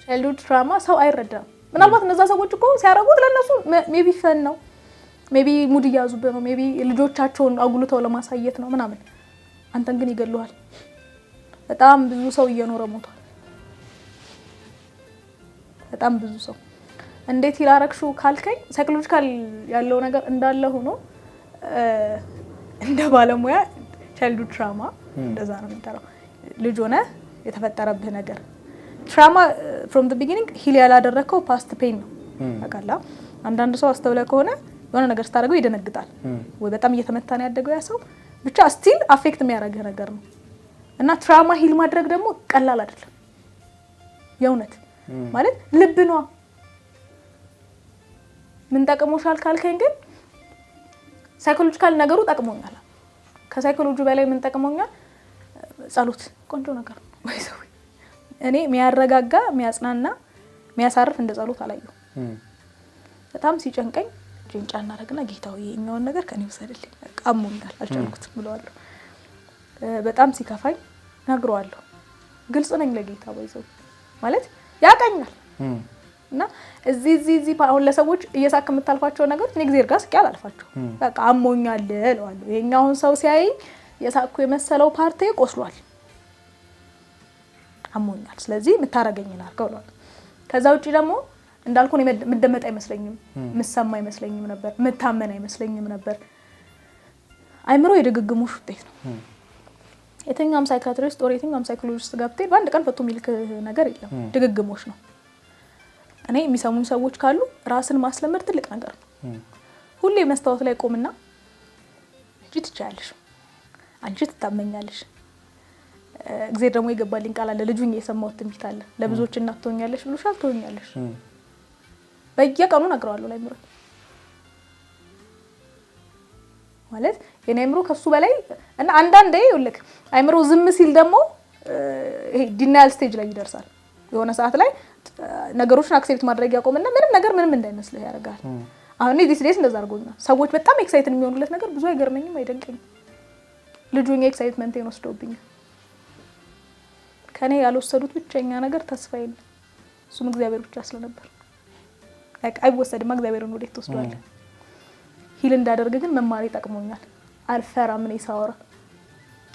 childhood trauma ሰው አይረዳም ምናልባት እነዛ ሰዎች እኮ ሲያረጉት ለነሱ ሜቢ ፈን ነው ሜቢ ሙድ ያዙበት ነው ሜቢ ልጆቻቸውን አጉልተው ለማሳየት ነው ምናምን አንተን ግን ይገሉሃል በጣም ብዙ ሰው እየኖረ ሞቷል በጣም ብዙ ሰው እንዴት ይላረክሹ ካልከኝ ሳይኮሎጂካል ያለው ነገር እንዳለ ሆኖ እንደ ባለሙያ childhood trauma እንደዛ ነው የሚጠራው ልጅ ሆነ የተፈጠረብህ ነገር trauma from the beginning ሂል ያላደረከው past pain ነው አቃላ አንዳንድ ሰው አስተውለ ከሆነ የሆነ ነገር ስታደርገው ይደነግጣል ወይ በጣም እየተመታ ነው ያደገው ያ ሰው ብቻ ስቲል አፌክት የሚያደርግ ነገር ነው እና trauma ሂል ማድረግ ደግሞ ቀላል አይደለም የእውነት ማለት ልብ ነው ምን ተቀሞሻል ካልከኝ ግን ሳይኮሎጂካል ነገሩ ተቀሞኛል ከሳይኮሎጂ በላይ ምን ተቀሞኛል ጸሎት ቆንጆ ነገር ነው እኔ የሚያረጋጋ የሚያጽናና የሚያሳርፍ እንደ ጸሎት አላየው በጣም ሲጨንቀኝ ጭንጫና አረግና ጌታው የኛውን ነገር ከኔ ወሰደልኝ አሞኛል አልቻልኩትም ብለዋለሁ በጣም ሲከፋኝ ነግረዋለሁ ግልጽ ነኝ ለጌታ ወይዘው ማለት ያቀኛል እና እዚህ አሁን ለሰዎች እየሳክ የምታልፋቸው ነገር እኔ እግዚአብሔር ጋር ስቂያል አልፋቸው በቃ አሞኛል እለዋለሁ የኛውን ሰው ሲያይ የሳኩ የመሰለው ፓርቴ ቆስሏል አሞኛል ስለዚህ ምታረገኝና አርገውሏል ከዛ ውጪ ደግሞ እንዳልኩ ነው መደመጥ አይመስለኝም ምሰማ አይመስለኝም ነበር መታመን አይመስለኝም ነበር አይምሮ የድግግሞሽ ውጤት ነው የትኛውም ሳይካትሪስት ኦር የትኛውም ሳይኮሎጂስት ጋር ብትሄድ በአንድ ቀን ፈቶ ሚልክ ነገር የለም ድግግሞሽ ነው እኔ የሚሰሙኝ ሰዎች ካሉ ራስን ማስለመድ ትልቅ ነገር ነው ሁሌ መስታወት ላይ ቆምና እጂ ትቻለሽ አንቺ ትታመኛለሽ እግዚአብሔር ደግሞ ይገባልኝ ቃል አለ ልጁኝ የሰማው ትንቢት አለ ለብዙዎች እናት ትሆኛለሽ ብሎሻል ትሆኛለሽ በየቀኑ ነግራለሁ ላይምሮ ማለት የኔ አይምሮ ከሱ በላይ እና አንዳንዴ ይልክ አይምሮ ዝም ሲል ደግሞ ይሄ ዲናያል ስቴጅ ላይ ይደርሳል የሆነ ሰዓት ላይ ነገሮችን አክሴፕት ማድረግ ያቆምና ምንም ነገር ምንም እንዳይመስልህ ያደርጋል አሁን ዲስ ዴይስ እንደዛ አድርጎኛል ሰዎች በጣም ኤክሳይትድ የሚሆኑለት ነገር ብዙ አይገርመኝም አይደንቀኝም ልጁኝ ኤክሳይትመንቴን ወስዶብኛል ከኔ ያልወሰዱት ብቻኛ ነገር ተስፋዬ ነው እሱም እግዚአብሔር ብቻ ስለነበር አይወሰድም እግዚአብሔርን ወዴት ተወስዷል ሂል እንዳደርግ ግን መማር ይጠቅሞኛል አልፈራም እኔ ሳወራ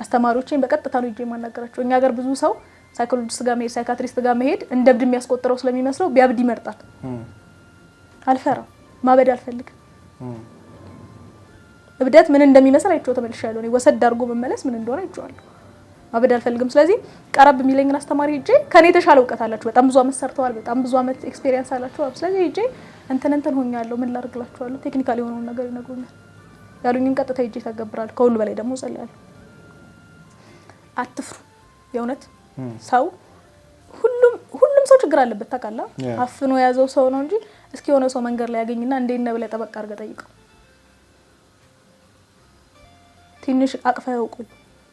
አስተማሪዎቼን በቀጥታ ነው እጄ ማናገራቸው እኛ ሀገር ብዙ ሰው ሳይኮሎጂስት ጋር መሄድ ሳይካትሪስት ጋር መሄድ እንደብድ የሚያስቆጥረው ስለሚመስለው ቢያብድ ይመርጣል አልፈራም ማበድ አልፈልግም እብደት ምን እንደሚመስል አይቼው ተመልሻለሁ እኔ ወሰድ ዳርጎ መመለስ ምን እንደሆነ አይቼዋለሁ ማበድ አልፈልግም ስለዚህ ቀረብ የሚለኝን አስተማሪ እጄ ከኔ ተሻለ ዕውቀት አላችሁ በጣም ብዙ አመት ሰርተዋል በጣም ብዙ አመት ኤክስፒሪየንስ አላችሁ ስለዚህ እጄ እንትን ሆኛለሁ ምን ላርግላችኋለሁ ቴክኒካሊ የሆነውን ነገር ይነግሩኛል ያሉኝን ቀጥታ እጄ ተገብራል ከሁሉ በላይ ደግሞ ጸልያለሁ አትፍሩ የእውነት ሰው ሁሉም ሰው ችግር አለበት ታውቃላ አፍኖ ያዘው ሰው ነው እንጂ እስኪ የሆነ ሰው መንገር ላይ ያገኝና እንዴት ነው ብለ ተበቃ አርገ ጠይቀው ትንሽ አቅፋ ያውቁ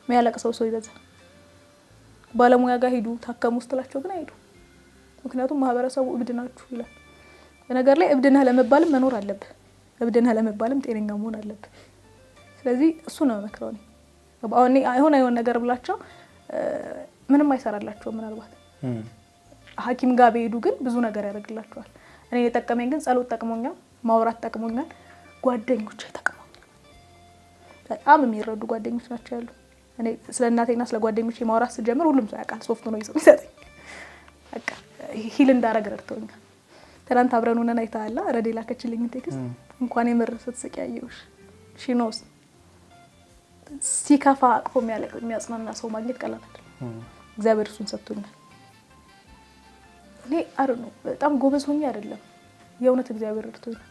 የሚያለቅሰው ሰው ይበዛል ባለሙያ ጋር ሄዱ ታከሙ ስትላቸው ግን አይዱ ምክንያቱም ማህበረሰቡ እብድናችሁ ይላል በነገር ላይ እብድነህ ለመባልም መኖር አለበት እብድነህ ለመባልም ጤነኛ መሆን አለበት ስለዚህ እሱ ነው መከራው ነው አሁን አይሆን ነገር ብላቸው ምንም አይሰራላቸው ምናልባት ሐኪም ጋር በሄዱ ግን ብዙ ነገር ያደርግላቸዋል እኔ የተጠቀመኝ ግን ጸሎት ተጠቅሞኛል ማውራት ተጠቅሞኛል ጓደኞቼ ተጠቅሞኛል በጣም የሚረዱ ጓደኞች ናቸው ያሉ እኔ ስለ እናቴና ስለ ጓደኞቼ ማውራት ስጀምር ሁሉም ሰው ያውቃል ሶፍት ነው ይሰጠኝ በቃ ሂል እንዳረግ ረድቶኛል ትናንት አብረን ሆነን አይታላ ረዴላ ከችልኝ ቴክስት እንኳን የመረሰት ሰቂያየውሽ ሺኖስ ሲካፋ አቅፎ የሚያጽናና ሰው ማግኘት ቀላል አይደለም እግዚአብሔር እሱን ሰጥቶኛል እኔ አርኖ በጣም ጎበዝ ሆኜ አይደለም የእውነት እግዚአብሔር ረድቶኛል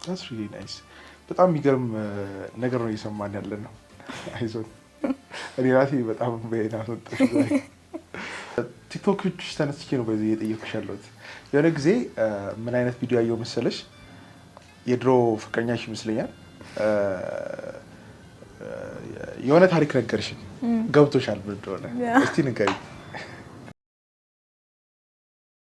That's really nice በጣም የሚገርም ነገር ነው እየሰማን ያለነው አይዞን እኔ ራሴ በጣም በእና ወጥሽ ቲክቶክ ውስጥ ተነስቼ ነው በዚህ እየጠየቅሽ ያለሁት የሆነ ጊዜ ምን አይነት ቪዲዮ ያየው መሰለሽ የድሮ ፍቅረኛሽ ይመስለኛል የሆነ ታሪክ ነገርሽኝ ገብቶሻል ብለውና እስቲ ንገሪ